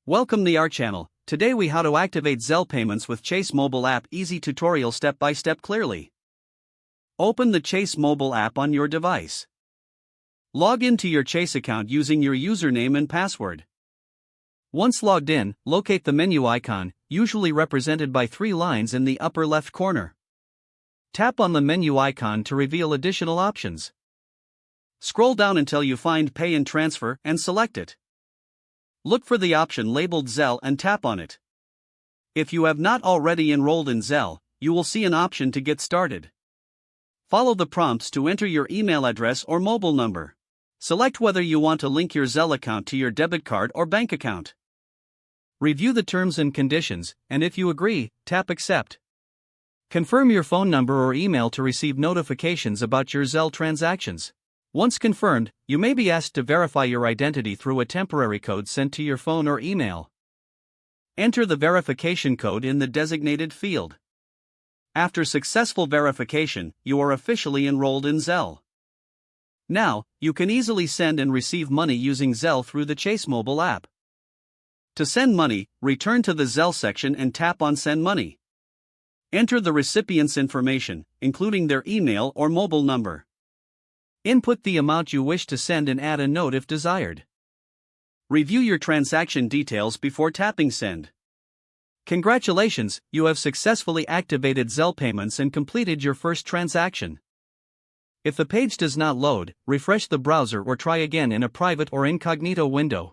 Welcome to our channel. Today we how to activate Zelle payments with Chase mobile app. Easy tutorial step by step clearly. Open the Chase mobile app on your device. Log into your Chase account using your username and password. Once logged in, locate the menu icon, usually represented by 3 lines in the upper left corner. Tap on the menu icon to reveal additional options. Scroll down until you find Pay and Transfer and select it. Look for the option labeled Zelle and tap on it. If you have not already enrolled in Zelle, you will see an option to get started. Follow the prompts to enter your email address or mobile number. Select whether you want to link your Zelle account to your debit card or bank account. Review the terms and conditions, and if you agree, tap Accept. Confirm your phone number or email to receive notifications about your Zelle transactions. Once confirmed, you may be asked to verify your identity through a temporary code sent to your phone or email. Enter the verification code in the designated field. After successful verification, you are officially enrolled in Zelle. Now, you can easily send and receive money using Zelle through the Chase mobile app. To send money, return to the Zelle section and tap on Send Money. Enter the recipient's information, including their email or mobile number. Input the amount you wish to send and add a note if desired. Review your transaction details before tapping Send. Congratulations, you have successfully activated Zelle payments and completed your first transaction. If the page does not load, refresh the browser or try again in a private or incognito window.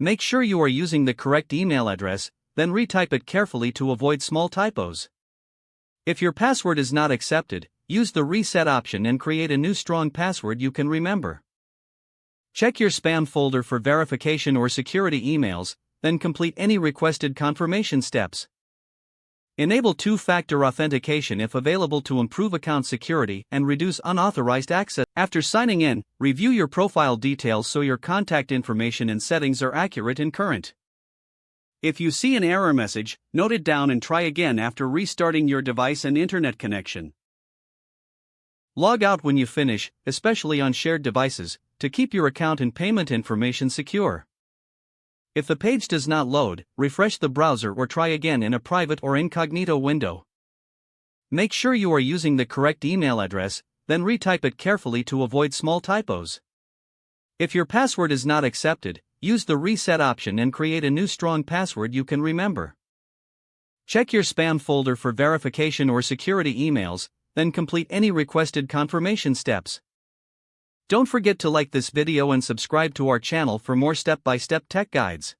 Make sure you are using the correct email address, then retype it carefully to avoid small typos. If your password is not accepted, use the reset option and create a new strong password you can remember. Check your spam folder for verification or security emails, then complete any requested confirmation steps. Enable two-factor authentication if available to improve account security and reduce unauthorized access. After signing in, review your profile details so your contact information and settings are accurate and current. If you see an error message, note it down and try again after restarting your device and internet connection. Log out when you finish, especially on shared devices, to keep your account and payment information secure. If the page does not load, refresh the browser or try again in a private or incognito window. Make sure you are using the correct email address, then retype it carefully to avoid small typos. If your password is not accepted, use the reset option and create a new strong password you can remember. Check your spam folder for verification or security emails, then complete any requested confirmation steps. Don't forget to like this video and subscribe to our channel for more step-by-step tech guides.